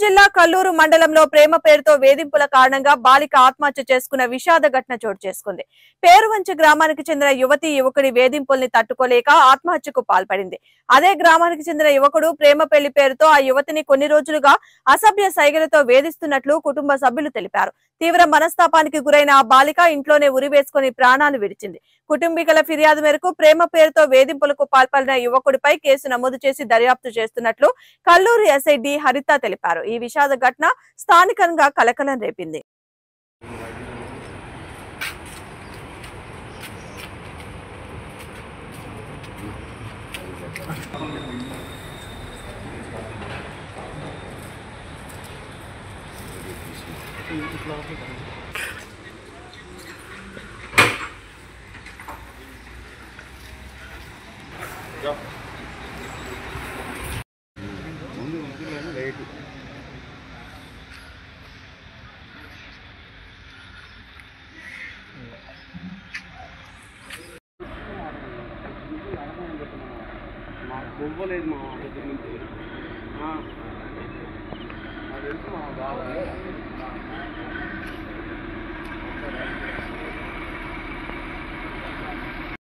జిల్లా కల్లూరు మండలంలో ప్రేమ పేరుతో వేధింపుల కారణంగా బాలిక ఆత్మహత్య చేసుకున్న విషాద ఘటన చోటు చేసుకుంది. పేరువంచి గ్రామానికి చెందిన యువకుడి వేధింపుల్ని తట్టుకోలేక ఆత్మహత్యకు పాల్పడింది. అదే గ్రామానికి చెందిన యువకుడు ప్రేమ పెళ్లి పేరుతో ఆ యువతిని కొన్ని రోజులుగా అసభ్య సైగలతో వేధిస్తున్నట్లు కుటుంబ సభ్యులు తెలిపారు. తీవ్ర మనస్తాపానికి గురైన ఆ బాలిక ఇంట్లోనే ఉరివేసుకుని ప్రాణాలు విడిచింది. కుటుంబీకుల ఫిర్యాదు మేరకు ప్రేమ పేరుతో వేధింపులకు పాల్పడిన యువకుడిపై కేసు నమోదు చేసి దర్యాప్తు చేస్తున్నట్లు కల్లూరు ఎస్ఐ డి హరిత తెలిపారు. ఈ విషాద ఘటన స్థానికంగా కలకలం రేపింది. బొవ్వలేదు మా దగ్గర నుంచి అది మా బాగా